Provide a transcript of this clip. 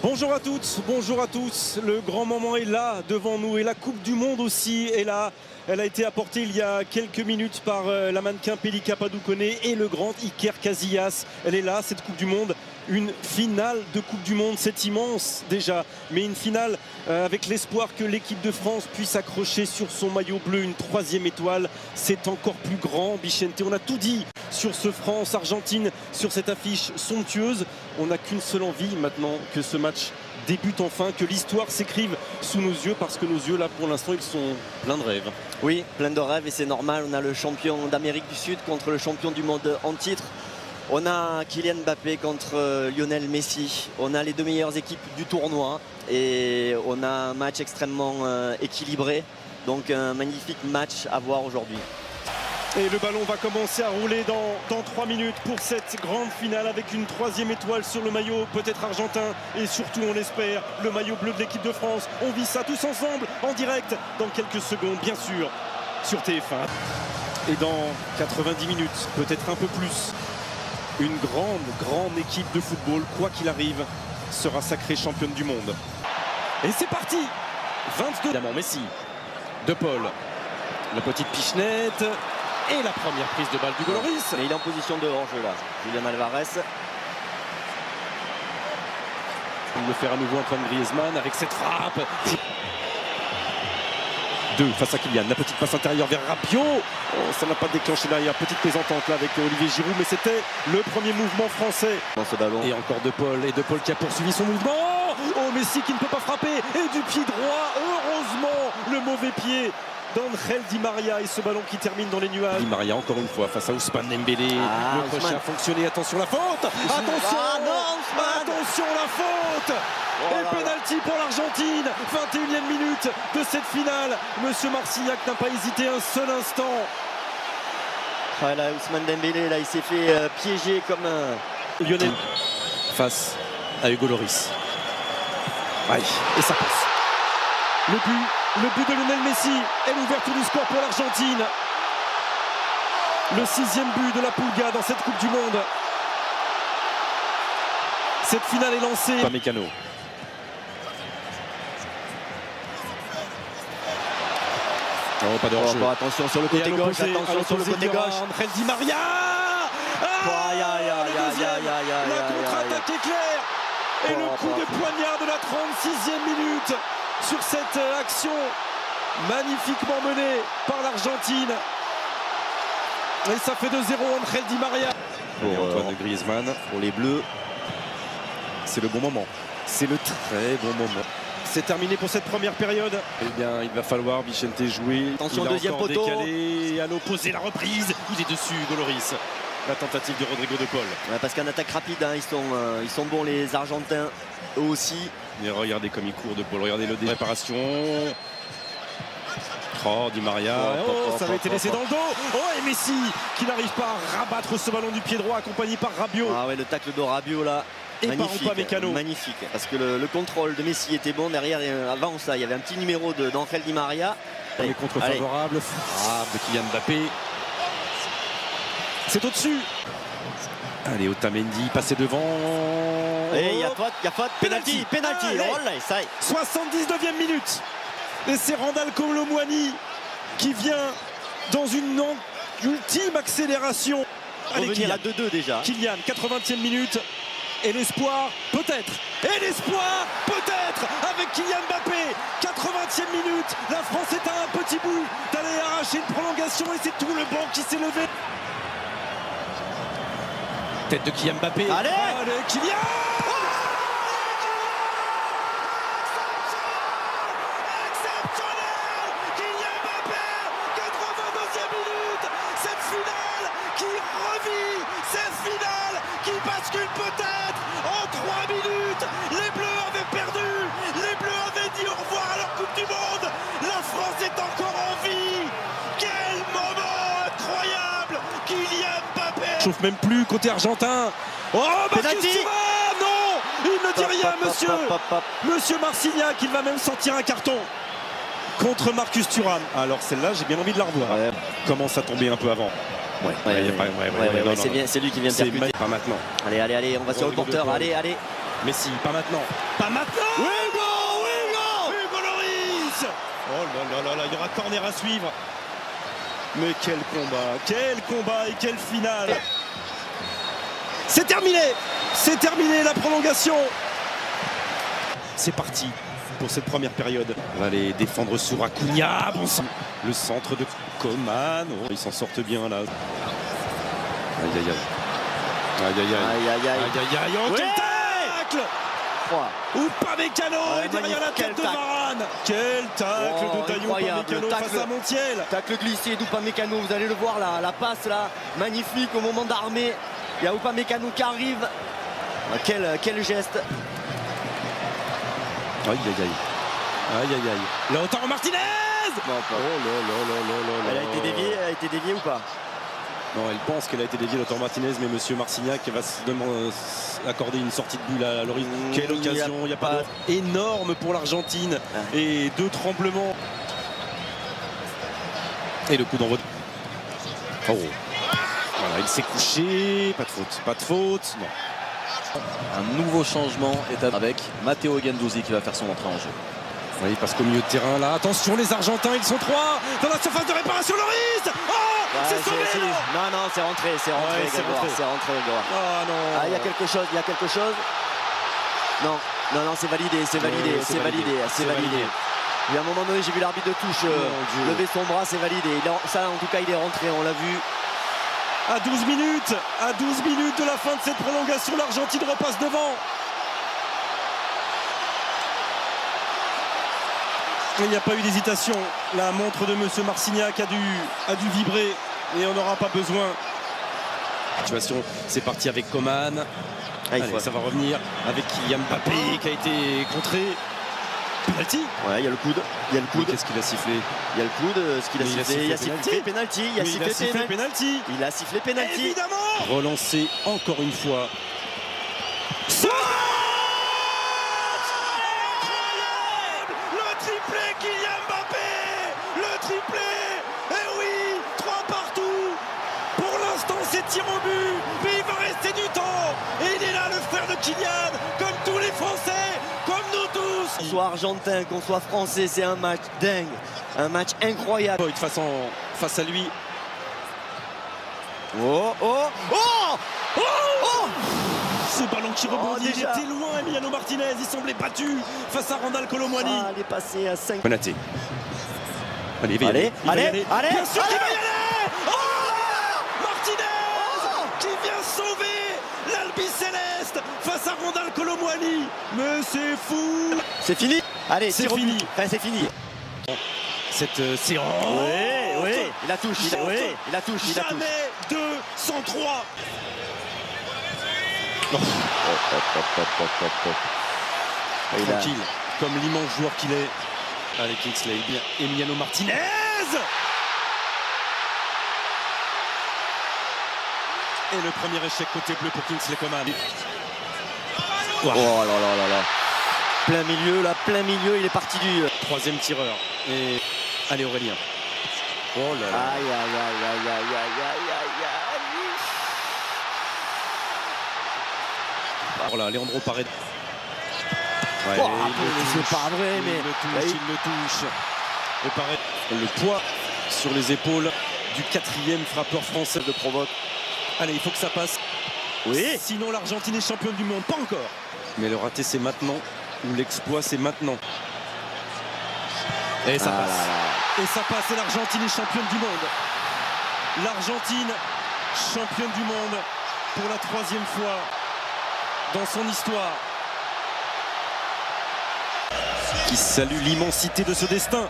Bonjour à toutes, bonjour à tous. Le grand moment est là devant nous et la Coupe du Monde aussi est là. Elle a été apportée il y a quelques minutes par la mannequin Pelika Padoukoné et le grand Iker Casillas. Elle est là, cette Coupe du Monde. Une finale de Coupe du Monde, c'est immense déjà, mais une finale avec l'espoir que l'équipe de France puisse accrocher sur son maillot bleu une troisième étoile. C'est encore plus grand, Bichente. On a tout dit sur ce France-Argentine, sur cette affiche somptueuse. On n'a qu'une seule envie maintenant, que ce match débute enfin, que l'histoire s'écrive sous nos yeux, parce que nos yeux, là, pour l'instant, ils sont pleins de rêves. Oui, plein de rêves, et c'est normal. On a le champion d'Amérique du Sud contre le champion du monde en titre. On a Kylian Mbappé contre Lionel Messi. On a les deux meilleures équipes du tournoi et on a un match extrêmement équilibré. Donc un magnifique match à voir aujourd'hui. Et le ballon va commencer à rouler dans 3 minutes pour cette grande finale avec une troisième étoile sur le maillot, peut-être argentin, et surtout, on l'espère, le maillot bleu de l'équipe de France. On vit ça tous ensemble en direct dans quelques secondes, bien sûr, sur TF1. Et dans 90 minutes, peut-être un peu plus, une grande équipe de football, quoi qu'il arrive, sera sacrée championne du monde. Et c'est parti. 22. Évidemment, Messi, De Paul, la petite pichenette et la première prise de balle du Goloris. Mais il est en position de hors-jeu là, Julian Alvarez. Il le fait à nouveau Antoine Griezmann avec cette frappe. 2 face à Kylian, la petite passe intérieure vers Rabiot. Oh, ça n'a pas déclenché derrière, petite plaisantante là avec Olivier Giroud, mais c'était le premier mouvement français. Dans ce ballon. Et encore De Paul, et De Paul qui a poursuivi son mouvement. Oh, Messi qui ne peut pas frapper, et du pied droit, heureusement, le mauvais pied d'Angel Di Maria, et ce ballon qui termine dans les nuages. Di Maria encore une fois face à Ousmane Dembélé. Le crochet a fonctionné, attention la faute. Attention la faute. Et pénalty pour l'Argentine. 21e minute de cette finale. Monsieur Marcillac n'a pas hésité un seul instant. Ah, là, Ousmane Dembélé, là, il s'est fait piéger comme un... Lionel face à Hugo Lloris. Aïe, et ça passe. Le but de Lionel Messi est l'ouverture du score pour l'Argentine. Le 6e but de la Pulga dans cette Coupe du Monde. Cette finale est lancée. Pas Mécano. Oh, pas de hors-jeu. Attention sur le côté gauche, attention sur le côté gauche. Angel Di Maria. La contre-attaque est claire. Et le coup de poignard de la 36e minute sur cette action magnifiquement menée par l'Argentine. Et ça fait 2-0 Angel Di Maria. Pour Antoine Griezmann. Pour les Bleus. C'est le bon moment. C'est le très bon moment. C'est terminé pour cette première période. Eh bien, il va falloir Bichente jouer. Attention, il a deuxième encore poteau. Décalé à l'opposé, la reprise. Il est dessus, Goloris. La tentative de Rodrigo De Paul. Ouais, parce qu'en attaque rapide, hein, ils sont bons les Argentins, eux aussi. Mais regardez comme il court De Paul. Regardez le dé. Réparation. Oh, Di Maria. Oh, ça avait été laissé dans le dos. Oh, et Messi qui n'arrive pas à rabattre ce ballon du pied droit, accompagné par Rabiot. Ah ouais, le tacle de Rabiot là. Et magnifique, par Upamecano. Magnifique, parce que le contrôle de Messi était bon derrière. Avant ça, il y avait un petit numéro d'Angel Di Maria. Les contre favorables. Frappe de Kylian Mbappé. C'est au-dessus. Allez, Otamendi, passé devant. Et il y a faute, penalty. Oh là, ça y est. 79e minute. Et c'est Randal Colomouani qui vient dans une ultime accélération. Allez, Kylian, à 2-2 déjà. Kylian, 80e minute. Et l'espoir, peut-être. Et l'espoir, peut-être, avec Kylian Mbappé. 80e minute. La France est à un petit bout d'aller arracher une prolongation. Et c'est tout le banc qui s'est levé. Tête de Kylian Mbappé. Allez, Kylian. Qui bascule peut-être en 3 minutes. Les Bleus avaient perdu. Les Bleus avaient dit au revoir à leur Coupe du Monde. La France est encore en vie. Quel moment incroyable. Kylian Mbappé. Chauffe même plus côté argentin. Oh, Marcus Thuram. Non, il ne dit rien, monsieur. Monsieur Marcignac, il va même sortir un carton contre Marcus Thuram. Alors celle-là, j'ai bien envie de la revoir. Ouais. Commence à tomber un peu avant. C'est lui qui vient de percuter. Pas maintenant. Allez, on va sur le porteur. Allez. Messi, pas maintenant. Pas maintenant. Hugo Lloris. Oh là là, il y aura corner à suivre. Mais quel combat et quelle finale. C'est terminé la prolongation. C'est parti pour cette première période. On va aller défendre sur Acuna. Bon sang. Le centre de Coman. Oh, ils s'en sortent bien là. Aïe aïe aïe. Aïe aïe aïe. Aïe, aïe, aïe. Aïe aïe aïe. Oh, quel tacle. 3. Upamecano est derrière la tête de Varane. Quel tacle de Dayo Upamecano face à Montiel. Tacle glissé d'Upamecano, vous allez le voir là, la passe là, magnifique au moment d'armer. Il y a Upamecano qui arrive. Quel geste. Aïe aïe aïe. Aïe aïe aïe. Lautaro Martinez. Non, Oh là là là là là. Elle a été déviée ou pas? Non, elle pense qu'elle a été déviée, Lautaro Martinez, mais monsieur Marcignac va accorder une sortie de but à Lloris. Quelle occasion, il n'y a pas énorme pour l'Argentine. Et 2 tremblements. Et le coup d'envoi. Oh. Voilà, il s'est couché, pas de faute, non. Un nouveau changement est avec Matteo Guendouzi qui va faire son entrée en jeu. Oui, parce qu'au milieu de terrain, là, attention, les Argentins, ils sont 3 dans la surface de réparation. Lloris. Oh, c'est sauvé, non. Non, c'est rentré, c'est rentré. Ah non. Ah, il y a quelque chose. Non, c'est validé. Il y a un moment donné, j'ai vu l'arbitre de touche lever son bras, c'est validé. Ça, en tout cas, il est rentré, on l'a vu. À 12 minutes de la fin de cette prolongation, l'Argentine repasse devant. Il n'y a pas eu d'hésitation. La montre de monsieur Marcignac a dû vibrer et on n'aura pas besoin. Situation, c'est parti avec Coman. Allez, ça va revenir avec Kylian Mbappé qui a été contré. Penalty. Ouais, il y a le coude. Qu'est-ce qu'il a sifflé? Il y a le coude. Ce qu'il a sifflé. Il a sifflé penalty. Il a sifflé penalty. Évidemment. Relancé encore une fois. Kylian Mbappé, le triplé, et oui, 3 partout. Pour l'instant, c'est tir au but, mais il va rester du temps. Et il est là, le frère de Kylian, comme tous les Français, comme nous tous. Qu'on soit argentin, qu'on soit français, c'est un match dingue, un match incroyable. De toute façon, face à lui. Ce ballon qui rebondit, il était loin, Emiliano Martinez, il semblait battu face à Randal Kolo Muani. Ah, il est passé à 5. Konaté. Allez, il va y aller. Bien sûr qu'il va y aller. Oh, Martinez qui vient sauver l'Albi-Céleste face à Randal Kolo Muani. Mais c'est fou. C'est fini. Allez, c'est fini. Enfin, c'est fini. Cette séance. Oui, il la touche. Il la touche. Jamais 203. Tranquille, comme l'immense joueur qu'il est. Allez, Kingsley, bien. Emiliano Martinez. Et le premier échec côté bleu pour Kingsley Coman. Oh là là. Plein milieu, il est parti du... 3e tireur. Et allez, Aurélien. Oh là là. Aïe. Voilà, Leandro Paredes. Ouais, c'est pas vrai, mais il le touche. Et Paredes, le poids sur les épaules du 4e frappeur français de provoque. Allez, il faut que ça passe. Oui. Sinon, l'Argentine est championne du monde. Pas encore. Mais le raté, c'est maintenant. Ou l'exploit, c'est maintenant. Et ça passe. Et ça passe. Et l'Argentine est championne du monde. L'Argentine, championne du monde pour la 3e fois dans son histoire. Qui salue l'immensité de ce destin.